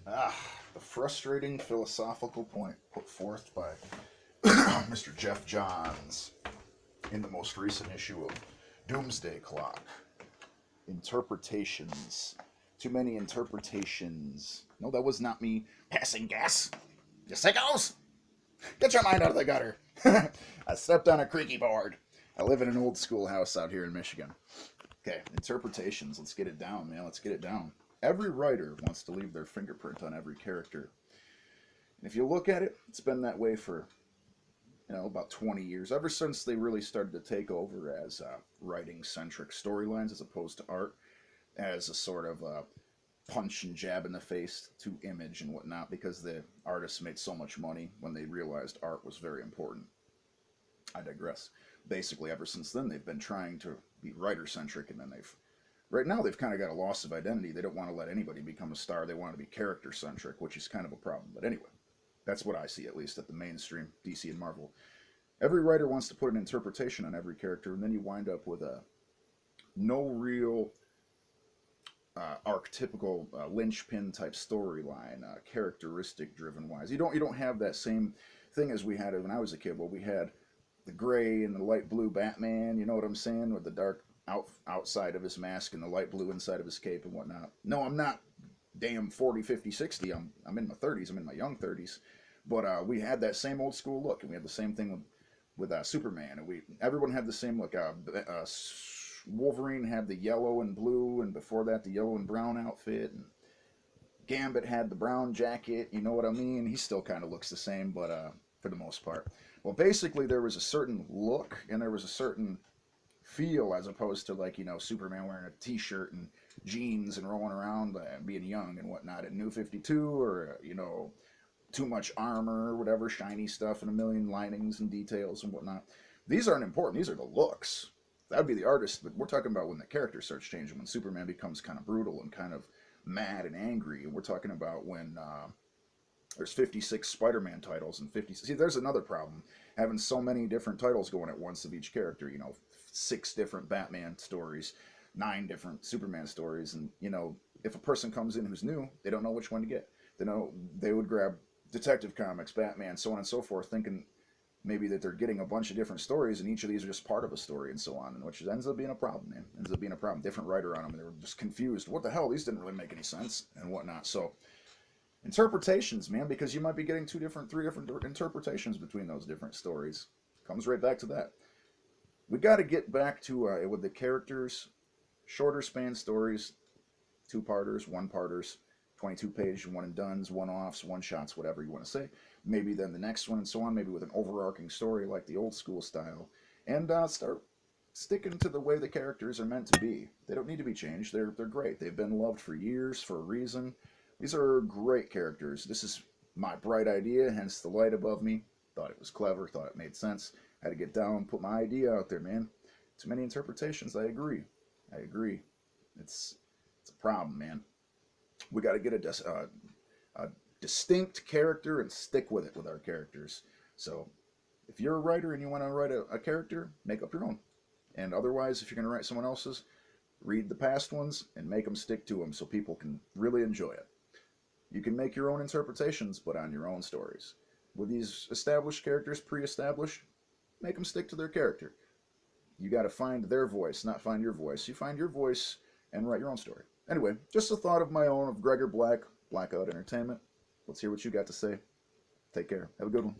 Ah, the frustrating philosophical point put forth by Mr. Jeff Johns in the most recent issue of Doomsday Clock. Interpretations. Too many interpretations. No, that was not me passing gas. You sickos! Get your mind out of the gutter. I stepped on a creaky board. I live in an old schoolhouse out here in Michigan. Okay, interpretations. Let's get it down, man. Let's get it down. Every writer wants to leave their fingerprint on every character. And if you look at it, it's been that way for about 20 years, ever since they really started to take over as writing centric storylines as opposed to art, as a sort of punch and jab in the face to image and whatnot, because the artists made so much money when they realized art was very important. I digress. Basically, ever since then, they've been trying to be writer centric, and then right now they've kind of got a loss of identity. They don't want to let anybody become a star. They want to be character centric, which is kind of a problem. But anyway, that's what I see, at least at the mainstream DC and Marvel. Every writer wants to put an interpretation on every character, and then you wind up with a no real archetypical linchpin type storyline, characteristic driven wise. You don't have that same thing as we had when I was a kid. Well, we had the gray and the light blue Batman. You know what I'm saying, with the dark outside of his mask and the light blue inside of his cape and whatnot. No, I'm not damn 40, 50, 60. I'm in my 30s. I'm in my young 30s. But we had that same old school look, and we had the same thing with Superman, and everyone had the same look. Wolverine had the yellow and blue, and before that the yellow and brown outfit, and Gambit had the brown jacket. You know what I mean? He still kind of looks the same, but for the most part. Well, basically there was a certain look and there was a certain feel, as opposed to, like, Superman wearing a T-shirt and jeans and rolling around and being young and whatnot at New 52, or too much armor or whatever, shiny stuff and a million linings and details and whatnot. These aren't important. These are the looks. That would be the artist, but we're talking about when the character starts changing, when Superman becomes kind of brutal and kind of mad and angry, and we're talking about when there's 56 Spider-Man titles and 50. See, there's another problem. Having so many different titles going at once of each character, 6 different Batman stories, 9 different Superman stories, and, if a person comes in who's new, they don't know which one to get. They would grab Detective Comics, Batman, so on and so forth, thinking maybe that they're getting a bunch of different stories, and each of these are just part of a story and so on, and which ends up being a problem, man. Ends up being a problem. Different writer on them. They were just confused. What the hell? These didn't really make any sense and whatnot. So interpretations, man, because you might be getting 3 different interpretations between those different stories. Comes right back to that. We got to get back to with the characters, shorter span stories, 2-parters, 1-parters, 22-page one and dones, one-offs, one-shots, whatever you want to say. Maybe then the next one and so on, maybe with an overarching story like the old school style. And start sticking to the way the characters are meant to be. They don't need to be changed. They're great. They've been loved for years for a reason. These are great characters. This is my bright idea, hence the light above me. Thought it was clever, thought it made sense. Had to get down, put my idea out there, man. Too many interpretations, I agree. I agree. It's a problem, man. We got to get a distinct character and stick with it with our characters. So if you're a writer and you want to write a character, make up your own. And otherwise, if you're going to write someone else's, read the past ones and make them stick to them so people can really enjoy it. You can make your own interpretations, but on your own stories. With these established characters, pre-established, make them stick to their character. You got to find their voice, not find your voice. You find your voice and write your own story. Anyway, just a thought of my own of Gregor Black, Blackout Entertainment. Let's hear what you got to say. Take care. Have a good one.